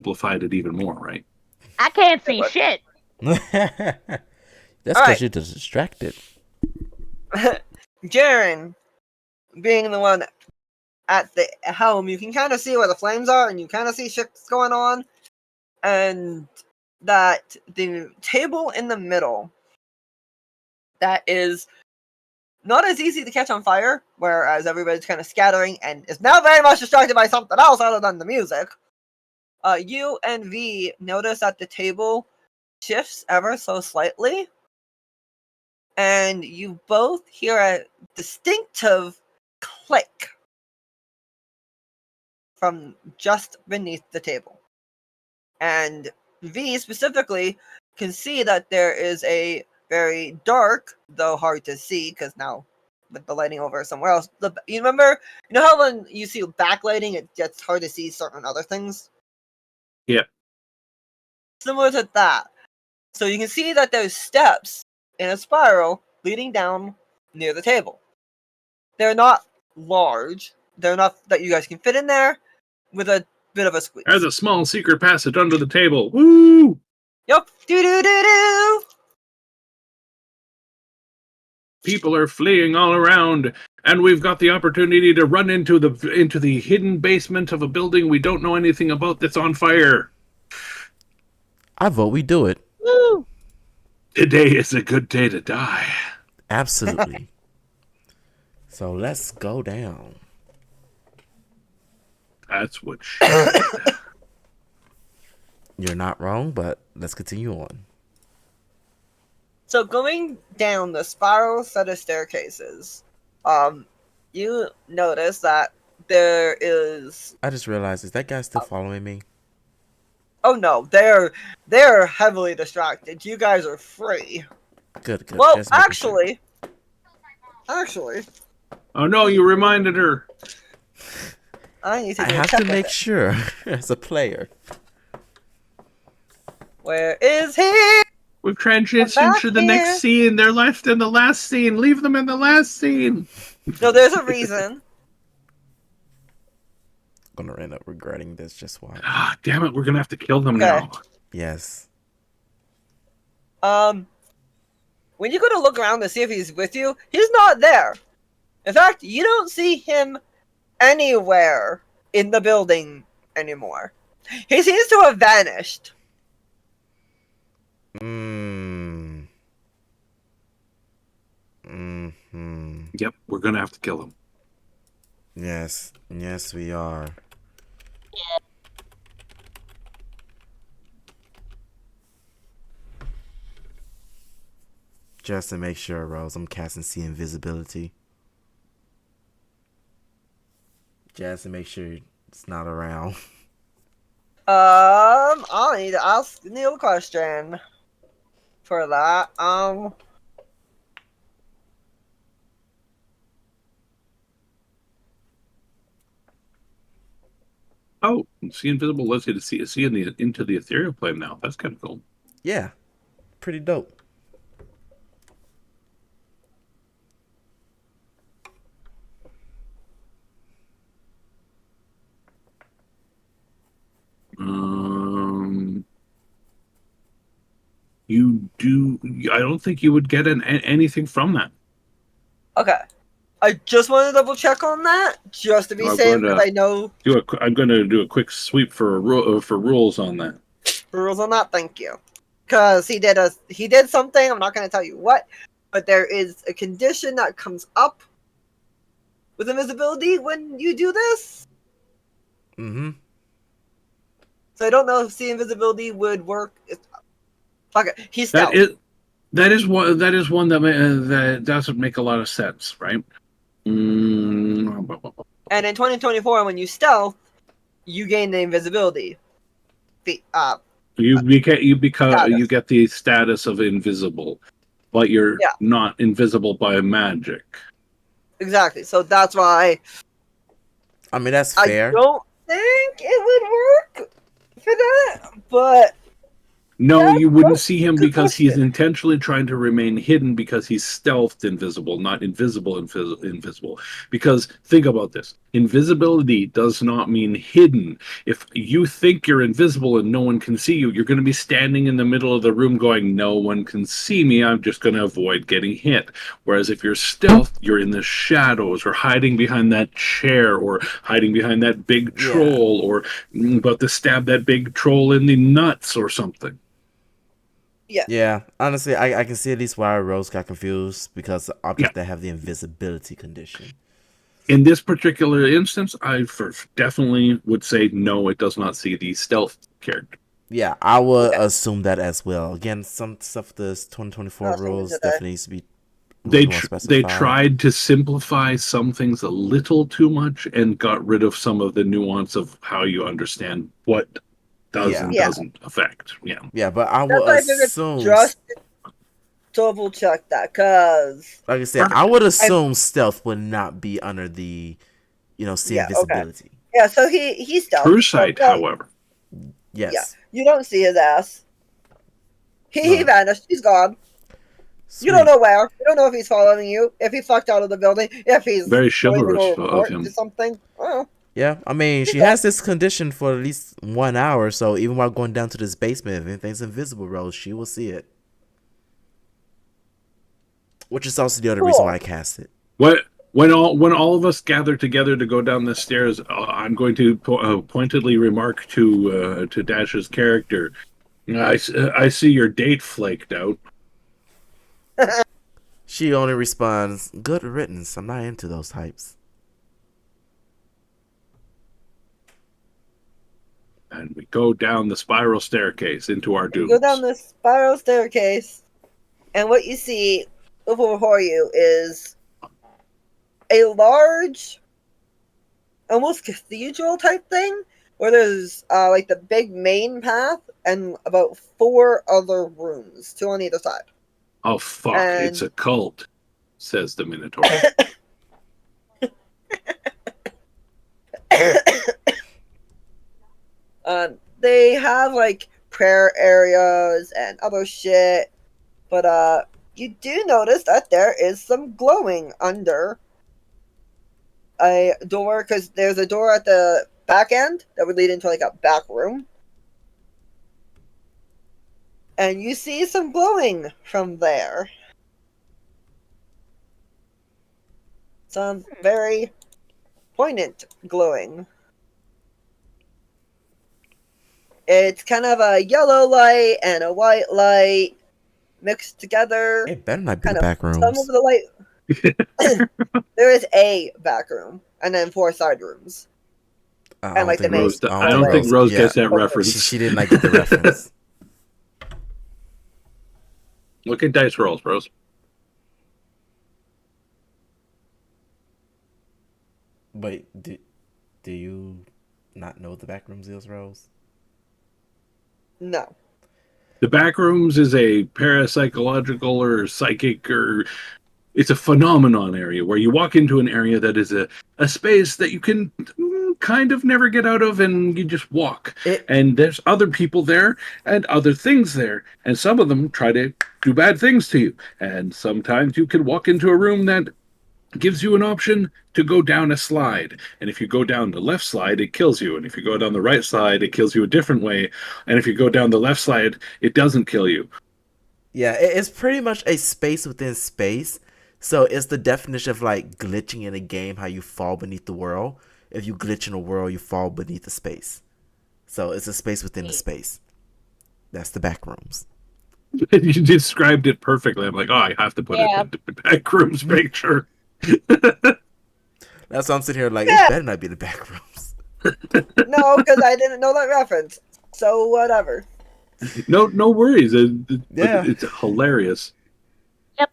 amplified it even more, right? I can't see shit. That's because you're distracted. Jaren, being the one at the helm, you can kind of see where the flames are, and you kind of see shit's going on, and that the table in the middle that is not as easy to catch on fire, whereas everybody's kind of scattering and is now very much distracted by something else other than the music. You and V notice that the table shifts ever so slightly, and you both hear a distinctive click from just beneath the table. And V specifically can see that there is a very dark, though hard to see because now with the lighting over somewhere else. You remember, you know how when you see backlighting, it gets hard to see certain other things? Yeah. Similar to that. So you can see that there's steps in a spiral leading down near the table. They're not large. They're enough that you guys can fit in there with a bit of a squeeze. There's a small secret passage under the table. Woo! Yup. Do-do-do-do! People are fleeing all around, and we've got the opportunity to run into the hidden basement of a building we don't know anything about that's on fire. I vote we do it. Woo! Today is a good day to die. Absolutely. So let's go down. That's what You're not wrong, but let's continue on. So going down the spiral set of staircases, you notice that there is. I just realized, is that guy still following me? Oh no, they're heavily distracted. You guys are free. Good. Well, Just making actually, Oh no, you reminded her. I need to. I have to make sure as a player. Where is he? We've transitioned to the next scene. They're left in the last scene. Leave them in the last scene. No, there's a reason. I'm gonna end up regretting this. Just why? Ah, damn it! We're gonna have to kill them now. Yes. When you go to look around to see if he's with you, he's not there. In fact, you don't see him anywhere in the building anymore. He seems to have vanished. Yep, we're gonna have to kill him. Yes, we are. Just to make sure, Rose, I'm casting see invisibility. Just to make sure it's not around. I'll need to ask Neil a question for that. Oh, see invisible lets you to see into the ethereal plane now. That's kind of cool. Yeah, pretty dope. You do. I don't think you would get anything from that. Okay. I just want to double check on that, just to be safe, because I know. I'm going to do a quick sweep for rules on that. Rules on that, thank you. Because he did something. I'm not going to tell you what, but there is a condition that comes up with invisibility when you do this. Mm-hmm. So I don't know if see invisibility would work. Okay, he's stealth. That is one that doesn't make a lot of sense, right? And in 2024, when you stealth, you gain the invisibility. You get the status of invisible, but you're not invisible by magic. Exactly. So that's why. I mean, that's fair. I don't think it would work for that, but No, That's you wouldn't see him good because he's question. intentionally trying to remain hidden because he's stealthed invisible, not invisible invisible. Because think about this. Invisibility does not mean hidden. If you think you're invisible and no one can see you, you're going to be standing in the middle of the room going, no one can see me. I'm just going to avoid getting hit. Whereas if you're stealth, you're in the shadows or hiding behind that chair or hiding behind that big Yeah. troll or about to stab that big troll in the nuts or something. Yeah, honestly, I can see at least why Rose got confused because the objects Yeah. that have the invisibility condition. In this particular instance, I definitely would say no, it does not see the stealth character. Yeah, I would assume that as well. Again, some stuff this 2024 Awesome, rules did definitely needs to be a They little more they specified. tried to simplify some things a little too much and got rid of some of the nuance of how you understand what does Yeah. and Yeah. doesn't affect. Yeah. Yeah, but I That's would why I figured assume, just double check that, cause like I said, I would assume stealth would not be under the, see yeah, okay. invisibility. Yeah, so he's stealth. True So, sight, however. Yes. yeah, you don't see his ass. He No. vanished. He's gone. Sweet. You don't know where. You don't know if he's following you. If he fucked out of the building. If he's Very going to chivalrous go of report him. to something. Oh, Yeah, I mean, she has this condition for at least 1 hour, so even while going down to this basement, if anything's invisible, Rose, she will see it. Which is also the other reason why I cast it. When all of us gather together to go down the stairs, I'm going to pointedly remark to Dash's character. I see your date flaked out. She only responds, "Good riddance. I'm not into those types." And we go down the spiral staircase into our you dooms. go down this spiral staircase, and what you see before you is a large, almost cathedral type thing, where there's like the big main path and about 4 other rooms, 2 on either side. Oh fuck! And It's a cult, says the Minotaur. they have like prayer areas and other shit, but you do notice that there is some glowing under a door, because there's a door at the back end that would lead into like a back room, and you see some glowing from there. Some very poignant glowing. It's kind of a yellow light and a white light mixed together. It better not be Kind the of back rooms. some of the light. There is a back room and then 4 side rooms. And like the main. Rose, I don't think Rose gets that reference. She did not get the reference. Look at dice rolls, Rose. Wait, do you not know what the back rooms is, Rose? No. The back rooms is a parapsychological or psychic or it's a phenomenon area where you walk into an area that is a space that you can kind of never get out of, and you just walk. And there's other people there and other things there, and some of them try to do bad things to you. And sometimes you can walk into a room that gives you an option to go down a slide, and if you go down the left slide it kills you, and if you go down the right slide it kills you a different way, and if you go down the left slide it doesn't kill you. Yeah, it's pretty much a space within space. So it's the definition of like glitching in a game, how you fall beneath the world. If you glitch in a world, you fall beneath the space. So it's a space within a space. That's the back rooms. You described it perfectly. I'm like, oh, I have to put it in the back rooms, make sure. That's why I'm sitting here like, it better not be the back rooms. No, because I didn't know that reference. So whatever. No worries. Yeah. It's hilarious. Yep.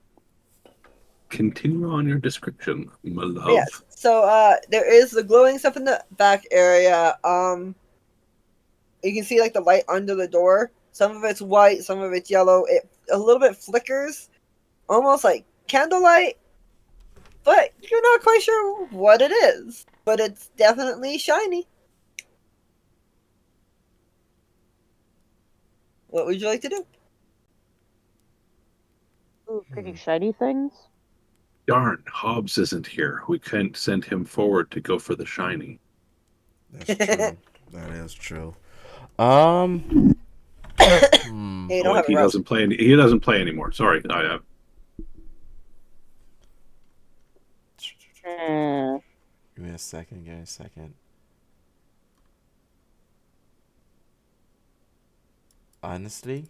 Continue on your description, my love. Yes. So there is the glowing stuff in the back area. You can see like the light under the door. Some of it's white, some of it's yellow. It a little bit flickers, almost like candlelight, but you're not quite sure what it is. But it's definitely shiny. What would you like to do? Ooh, pretty shiny things. Darn, Hobbs isn't here. We can't send him forward to go for the shiny. That's true. That is true. Hmm. Hey, you Oh don't wait, have a he rest. doesn't play. He doesn't play anymore. Sorry, I Hmm. Give me a second. Give me a second. Honestly,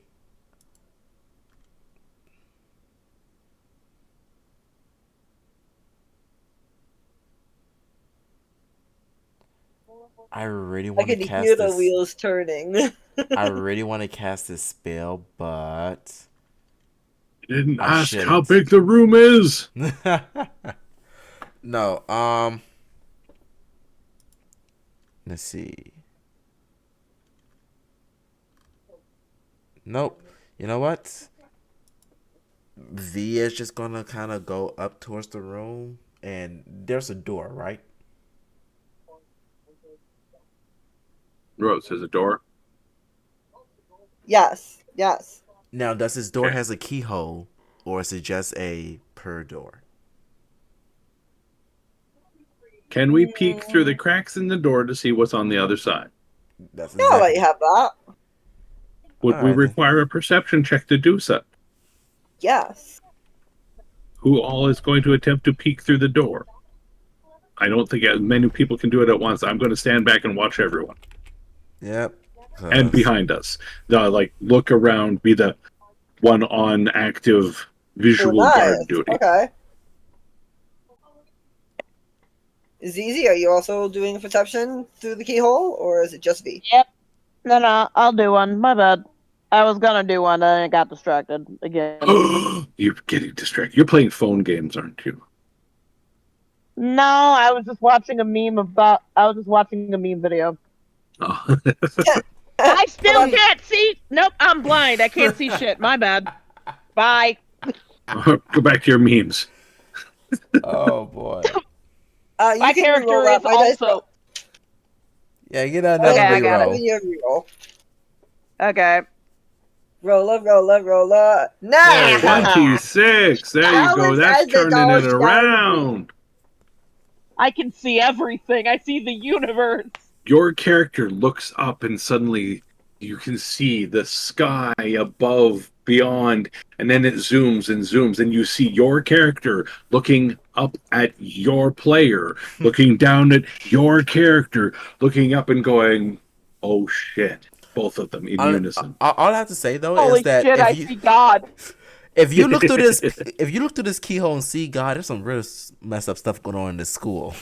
I really I want to can hear cast the this. wheels turning. I really want to cast this spell, but didn't I ask how shouldn't. big the room is. No. Let's see. Nope. You know what? V is just gonna kind of go up towards the room, and there's a door, right? Rose, there's a door. Yes, yes. Now, does this door Okay. has a keyhole, or is it just a per door? Can we peek through the cracks in the door to see what's on the other side? That's Yeah, I'll let you exactly. have that. Would All we right then. require a perception check to do so? Yes. Who all is going to attempt to peek through the door? I don't think as many people can do it at once. I'm going to stand back and watch everyone. Yep. And 'Cause- behind us. Like, look around, be the one on active Oh, visual guard nice. duty. Okay. Zizi, are you also doing perception through the keyhole, or is it just V? Yep. No, I'll do one. My bad. I was gonna do one, and I got distracted again. You're getting distracted. You're playing phone games, aren't you? No, I was just watching a meme about. I was just watching a meme video. Oh. I still on. can't see. Nope, I'm blind. I can't see shit. My bad. Bye. Go back to your memes. Oh boy. You My can character re-roll that. is My dice roll. also. Yeah, get another Okay, I got I'm reroll. giving you a reroll. Okay. Rolla. There we go. Nah! 26. There you How go. much That's as the turning dog it shiny? around. I can see everything. I see the universe. Your character looks up and suddenly you can see the sky above, beyond, and then it zooms and zooms, and you see your character looking up at your player, looking down at your character, looking up and going, "Oh shit!" Both of them in unison. All I have to say though is Holy that shit! I see God. if you look through this keyhole and see God, there's some real messed up stuff going on in this school.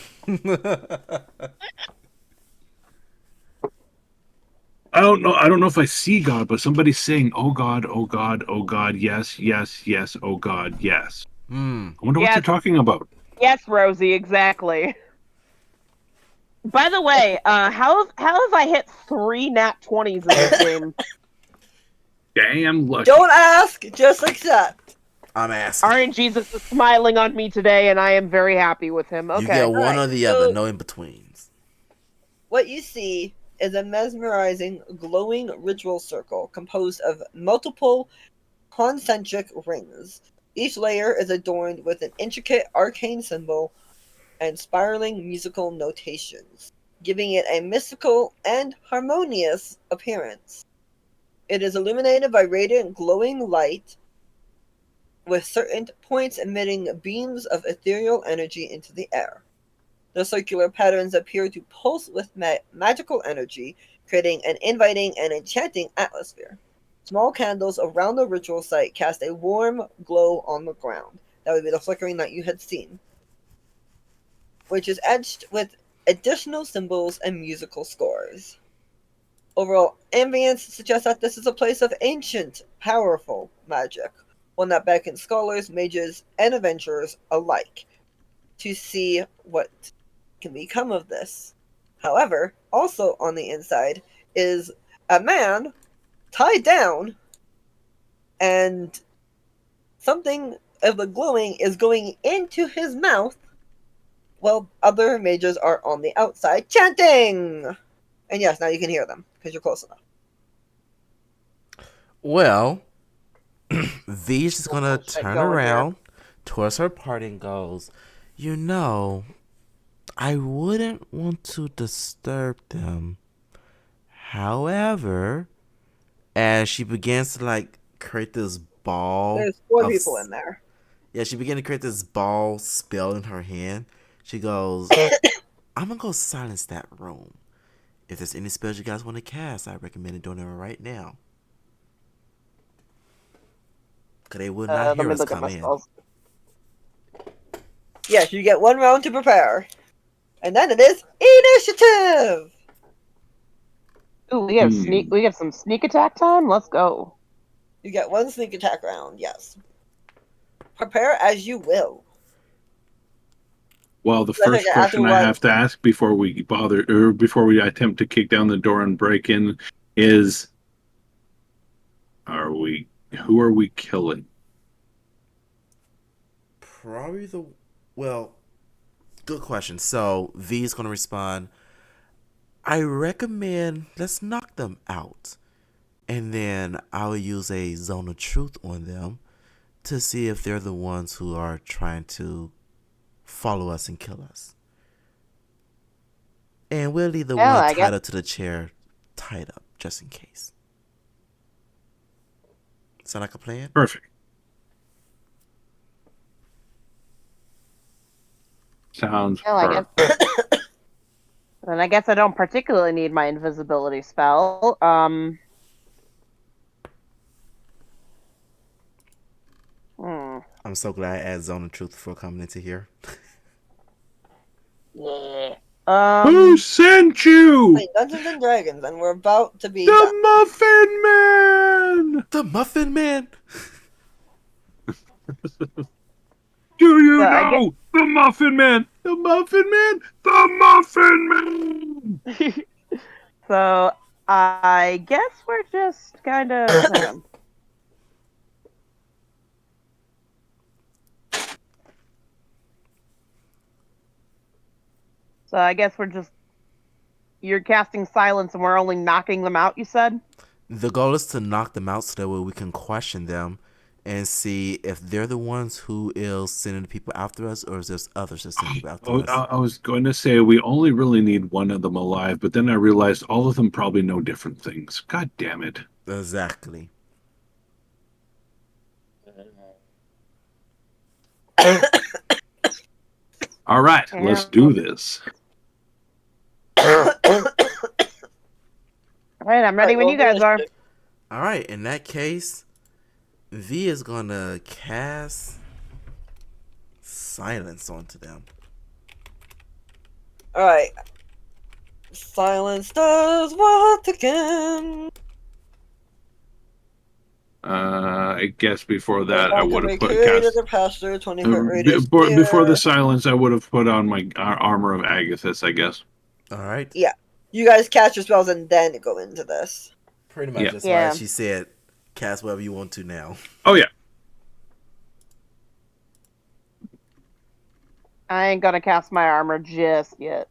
I don't know. I don't know if I see God, but somebody's saying, "Oh God, oh God, oh God, yes, yes, yes, oh God, yes." Hmm. I wonder what they're Yes, talking about. yes, Rosie, exactly. By the way, how have I hit 3 nat 20s in this game? Damn lucky. Don't ask, just accept. I'm asking. RNGesus is smiling on me today, and I am very happy with him. You Okay. get one Alright, or the so- other, no in betweens. What you see is a mesmerizing, glowing ritual circle composed of multiple concentric rings. Each layer is adorned with an intricate arcane symbol and spiraling musical notations, giving it a mystical and harmonious appearance. It is illuminated by radiant glowing light, with certain points emitting beams of ethereal energy into the air. The circular patterns appear to pulse with magical energy, creating an inviting and enchanting atmosphere. Small candles around the ritual site cast a warm glow on the ground. That would be the flickering that you had seen, which is etched with additional symbols and musical scores. Overall ambience suggests that this is a place of ancient, powerful magic, one that beckons scholars, mages, and adventurers alike to see what can become of this. However, also on the inside is a man tied down, and something of the glowing is going into his mouth, while other mages are on the outside chanting. And yes, now you can hear them because you're close enough. Well, V's just gonna Bullshit turn going here. around towards her party and goes, "You know, I wouldn't want to disturb them. However," as she begins to like create this ball There's four of people in there. yeah, she began to create this ball spell in her hand. She goes, "I'm gonna go silence that room. If there's any spells you guys want to cast, I recommend doing them right now, cause they will not Let hear me us look at come my in." spells. Yes, you get 1 round to prepare. And then it is initiative! Ooh, we have sneak. We have some sneak attack time. Let's go. You get 1 sneak attack round, yes. Prepare as you will. Well, the I think first I have to question I run. have to ask before we bother, or before we attempt to kick down the door and break in, is: who are we killing? Probably well, good question. So V is gonna respond, "I recommend let's knock them out, and then I'll use a zone of truth on them to see if they're the ones who are trying to follow us and kill us. And we'll leave the Well, one I guess. tied up to the chair tied up just in case." Sound like a plan? Perfect. Sounds Well, I guess. perfect. And I guess I don't particularly need my invisibility spell. I'm so glad I added zone of truth before coming into here. Yeah. Who sent you? Playing Dungeons and Dragons, and we're about to be done. The Muffin Man! The Muffin Man! Do you So I know the Muffin Man? The Muffin Man? The Muffin Man! So I guess we're just kind of. Hang on. So I guess we're just. You're casting silence and we're only knocking them out, you said? The goal is to knock them out so that way we can question them and see if they're the ones who is sending the people after us, or is there others that send people after us. I was going to say we only really need one of them alive, but then I realized all of them probably know different things. God damn it. Exactly. All right, let's do this. Alright, I'm ready when you guys are. All right, in that case, V is going to cast silence onto them. Alright. Silence does what again? I guess before that I would have put cast a pastor 20-foot radius. before the silence I would have put on my armor of Agathis, I guess. All right. Yeah. You guys cast your spells and then go into this. Pretty much. Yeah. That's Yeah. why she said cast whatever you want to now. Oh yeah. I ain't gonna cast my armor just yet.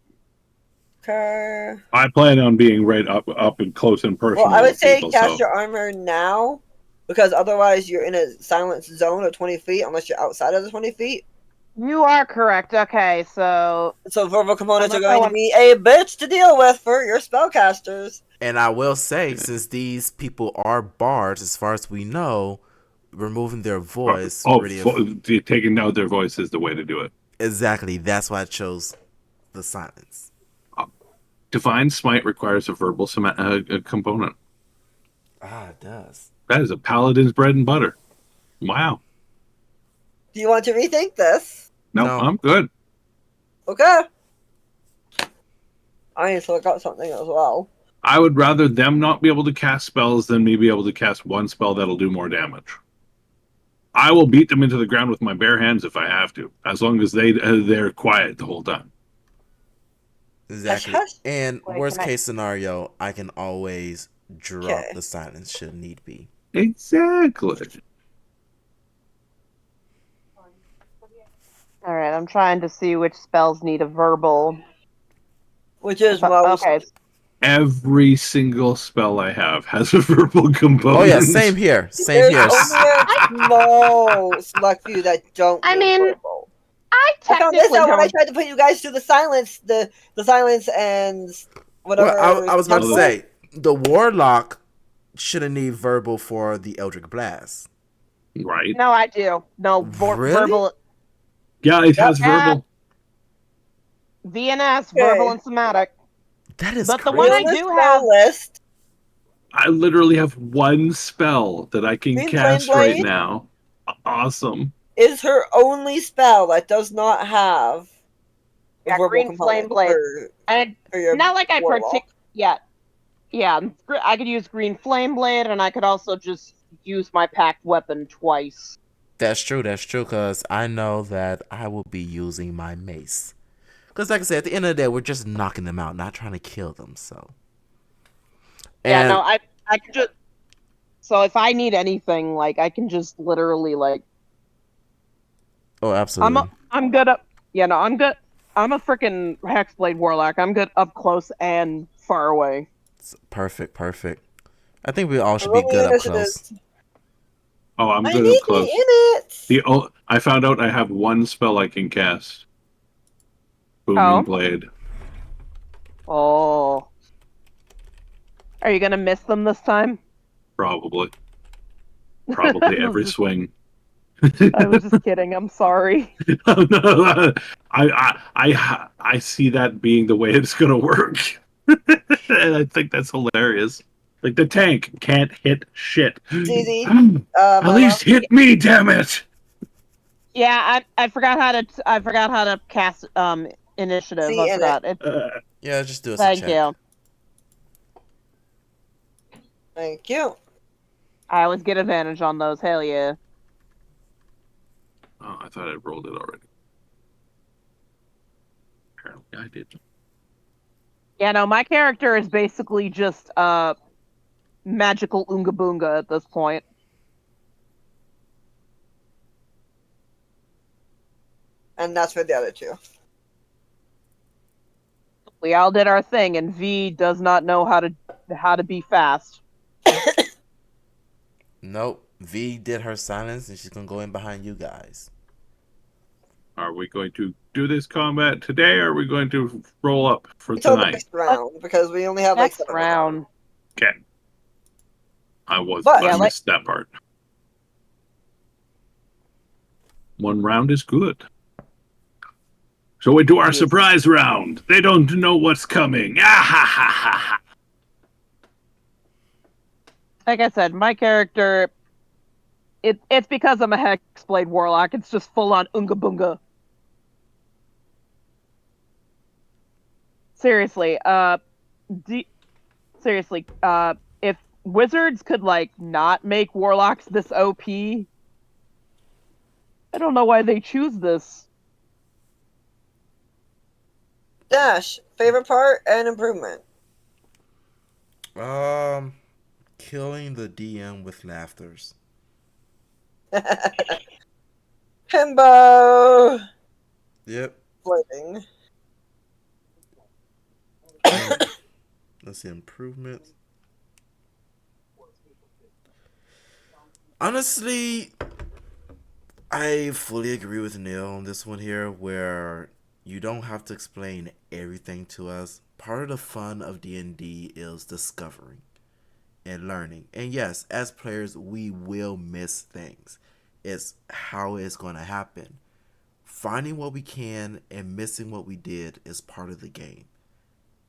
Okay. I plan on being right up and close and personal. Well, I would with say people, cast so. your armor now, because otherwise you're in a silence zone of 20 feet unless you're outside of the 20 feet. You are correct. Okay, so So verbal components are Unless I going to be a bitch to deal with for your spellcasters. And I will say, since these people are bards, as far as we know, removing their voice. Taking out their voice is the way to do it. Exactly. That's why I chose the silence. Divine Smite requires a verbal component. Ah, it does. That is a paladin's bread and butter. Wow. Do you want to rethink this? No, No. I'm good. Okay. I need to look up something as well. I would rather them not be able to cast spells than me be able to cast one spell that'll do more damage. I will beat them into the ground with my bare hands if I have to, as long as they're quiet the whole time. Exactly. Hush, hush. And Wait, worst can I- case scenario, I can always drop Okay. the silence should need be. Exactly. all right, I'm trying to see which spells need a verbal. Which is most. Okay, Every single spell I have has a verbal component. Oh yeah, same here. Same There's here. only a small select few that don't. I use mean, verbal. I I found this technically out when I don't. tried to put you guys through the silence, the silence and whatever. Well, I was about to Well, say the warlock shouldn't need verbal for the Eldritch Blast. Right. No, I do. No, Really? verbal. Yeah, it has verbal. VNS, Okay. verbal and somatic. That is But the crazy. one I Realist do spell have. list. I literally have one spell that I can Green cast Flame right Blade? now. Awesome. Is her only spell that does not have a Yeah, verbal Green component Flame Blade. for your Not like I warlock. Yeah, I could use Green Flame Blade, and I could also just use my packed weapon twice. That's true. That's true. Because I know that I will be using my mace. Because, like I said, at the end of the day, we're just knocking them out, not trying to kill them. So. Yeah, And no, I can just. So if I need anything, like I can just literally like. oh, absolutely. I'm good up. Yeah, no, I'm good. I'm a freaking Hexblade Warlock. I'm good up close and far away. Perfect. Perfect. I think we all should be Roll me good up initiative. close. Oh, I'm I good need up close. me in it. I found out I have one spell I can cast. Booming Oh. Blade. Oh. Are you gonna miss them this time? Probably. Probably I was every just- swing. I was just kidding. I'm sorry. Oh, no, I see that being the way it's gonna work. And I think that's hilarious. Like the tank can't hit shit. easy. At least hit me, damn it! Yeah, I forgot how to cast initiative. See, I and forgot. It, Yeah, just do us a thank check. you. Thank you. I always get advantage on those. Hell yeah. Oh, I thought I rolled it already. Apparently I did. Yeah, no, my character is basically just magical Oonga Boonga at this point. And that's for the other two. We all did our thing, and V does not know how to be fast. Nope. V did her silence, and she's gonna go in behind you guys. Are we going to do this combat today, or are we going to roll up for Until tonight? next round, because we only have like Next 7 round. Okay. I But- missed that part. One round is good. So we do our Yes. surprise round. They don't know what's coming. Ah, ha, ha, ha, ha. Like I said, my character. It's because I'm a Hexblade Warlock. It's just full on Oonga Boonga. Seriously, if wizards could like not make warlocks this OP, I don't know why they choose this. Dash, favorite part and improvement. Killing the DM with laughters. Himbo! Yep. Floating. Let's see, improvements. Honestly, I fully agree with Neil on this one here, where you don't have to explain everything to us. Part of the fun of D&D is discovering and learning. And yes, as players, we will miss things. It's how it's going to happen. Finding what we can and missing what we did is part of the game.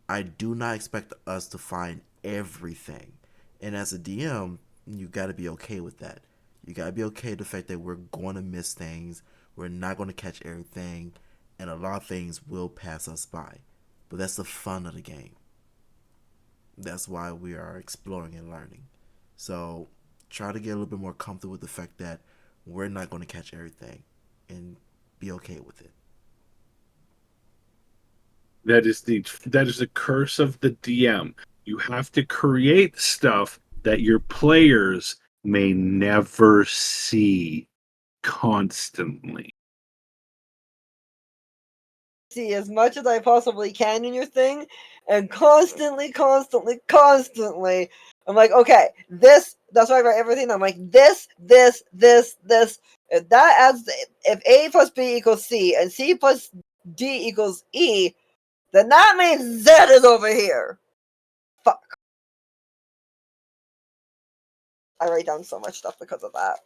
I do not expect us to find everything. And as a DM, you got to be okay with that. You got to be okay with the fact that we're going to miss things. We're not going to catch everything. And a lot of things will pass us by. But that's the fun of the game. That's why we are exploring and learning. So try to get a little bit more comfortable with the fact that we're not going to catch everything. And be okay with it. That is the curse of the DM. You have to create stuff that your players may never see constantly. see as much as I possibly can in your thing, and constantly, I'm like, okay, that's why I write everything. I'm like, this. If that adds, if A plus B equals C, and C plus D equals E, then that means Z is over here. Fuck. I write down so much stuff because of that.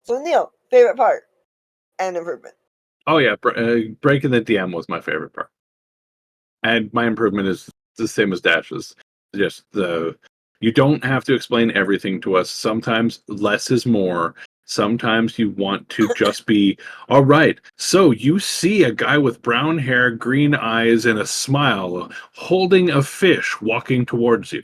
So Neil, favorite part and improvement. Oh yeah, breaking the DM was my favorite part, and my improvement is the same as Dash's. Just you don't have to explain everything to us. Sometimes less is more. Sometimes you want to just be, all right, so you see a guy with brown hair, green eyes, and a smile holding a fish walking towards you.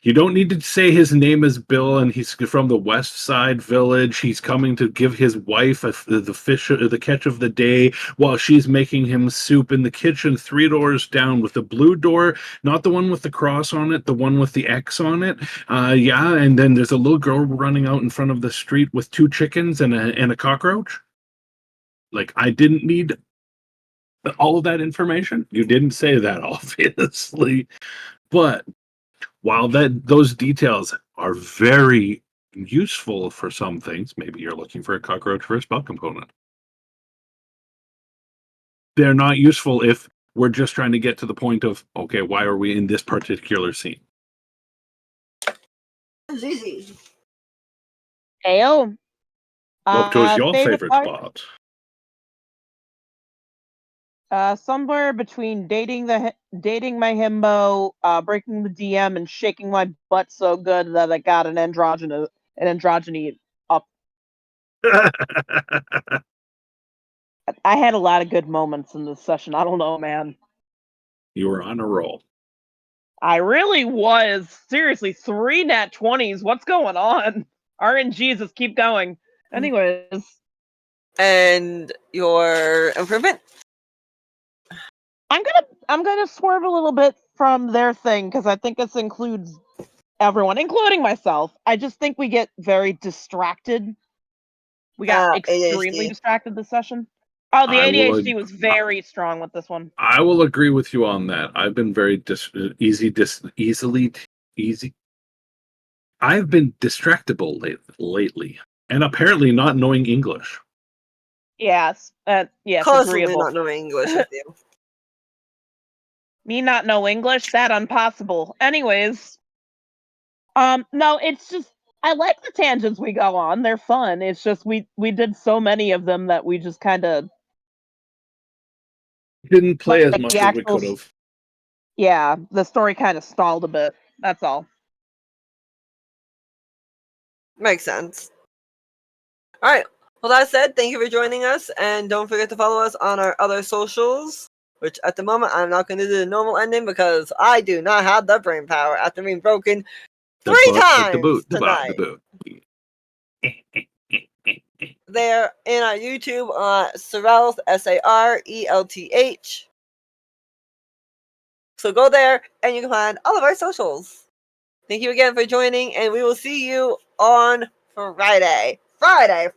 You don't need to say his name is Bill and he's from the West Side Village. He's coming to give his wife the catch of the day while she's making him soup in the kitchen 3 doors down with the blue door, not the one with the cross on it, the one with the X on it. Yeah, and then there's a little girl running out in front of the street with 2 chickens and a cockroach. Like, I didn't need all of that information. You didn't say that, obviously. But while those details are very useful for some things, maybe you're looking for a cockroach for a spell component. They're not useful if we're just trying to get to the point of, okay, why are we in this particular scene? Easy. Ayo. What was your favorite part? part? Somewhere between dating my himbo, breaking the DM, and shaking my butt so good that I got an androgyny up. I had a lot of good moments in this session. I don't know, man. You were on a roll. I really was. Seriously, 3 nat 20s. What's going on? RNGs, just keep going. Anyways. And your improvement? I'm gonna swerve a little bit from their thing because I think this includes everyone, including myself. I just think we get very distracted. We got extremely ADHD. distracted this session. Oh, the I will ADHD was very strong with this one. I will agree with you on that. I've been very easy. I've been distractible lately, and apparently not knowing English. Yes, yes, Constantly agreeable. not knowing English with you. Me not know English, that impossible. Anyways, no, it's just I like the tangents we go on. They're fun. It's just we did so many of them that we just kind of Didn't play as like much the as we actual. could have. Yeah, the story kind of stalled a bit. That's all. Makes sense. Alright. Well, that said, thank you for joining us, and don't forget to follow us on our other socials, which at the moment I'm not going to do the normal ending because I do not have the brain power after being broken 3 times tonight. They're in our YouTube on Sarelth, Sarelth. So go there and you can find all of our socials. Thank you again for joining, and we will see you on Friday. Friday!